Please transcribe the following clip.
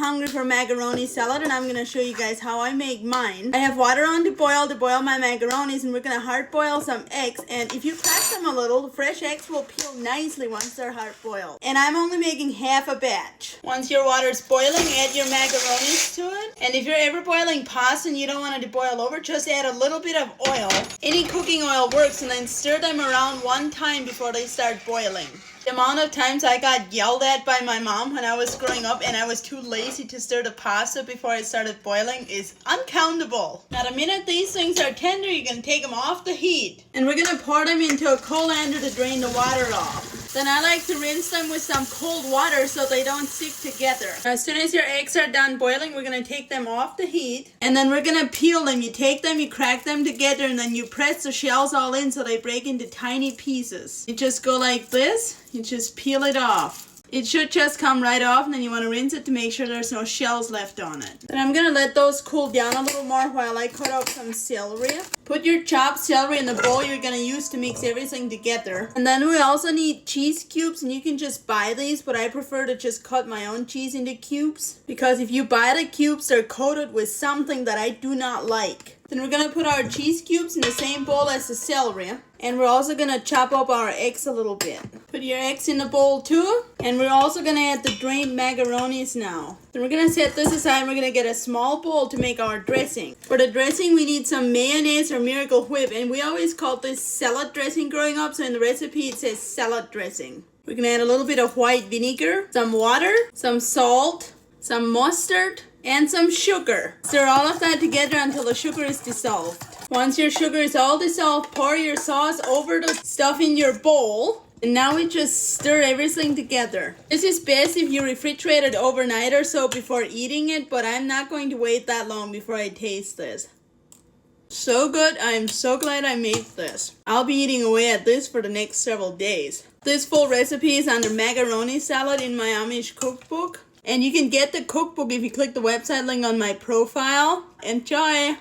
hungry for macaroni salad, and I'm going to show you guys how I make mine. I have water on to boil my macaronis, and we're going to hard boil some eggs. And if you crack them a little, the fresh eggs will peel nicely once they're hard boiled. And I'm only making half a batch. Once your water is boiling, add your macaronis to it. And if you're ever boiling pasta and you don't want it to boil over, just add a little bit of oil. Any cooking oil works, and then stir them around one time before they start boiling. The amount of times I got yelled at by my mom when I was growing up and I was too lazy to stir the pasta before it started boiling is uncountable. Now the minute these things are tender, you can take them off the heat. And we're going to pour them into a colander to drain the water off. Then I like to rinse them with some cold water so they don't stick together. As soon as your eggs are done boiling, we're going to take them off the heat. And then we're going to peel them. You take them, you crack them together, and then you press the shells all in so they break into tiny pieces. You just go like this. You just peel it off. It should just come right off, and then you want to rinse it to make sure there's no shells left on it. Then I'm going to let those cool down a little more while I cut up some celery. Put your chopped celery in the bowl you're going to use to mix everything together. And then we also need cheese cubes, and you can just buy these, but I prefer to just cut my own cheese into cubes. Because if you buy the cubes, they're coated with something that I do not like. Then we're going to put our cheese cubes in the same bowl as the celery. And we're also going to chop up our eggs a little bit. Put your eggs in the bowl too. And we're also going to add the drained macaronis now. Then we're going to set this aside, and we're going to get a small bowl to make our dressing. For the dressing, we need some mayonnaise or Miracle Whip. And we always called this salad dressing growing up. So in the recipe, it says salad dressing. We're going to add a little bit of white vinegar, some water, some salt, some mustard, and some sugar. Stir all of that together until the sugar is dissolved. Once your sugar is all dissolved, pour your sauce over the stuff in your bowl. And now we just stir everything together. This is best if you refrigerate it overnight or so before eating it, but I'm not going to wait that long before I taste this. So good. I'm so glad I made this. I'll be eating away at this for the next several days. This full recipe is under macaroni salad in my Amish cookbook. And you can get the cookbook if you click the website link on my profile. Enjoy!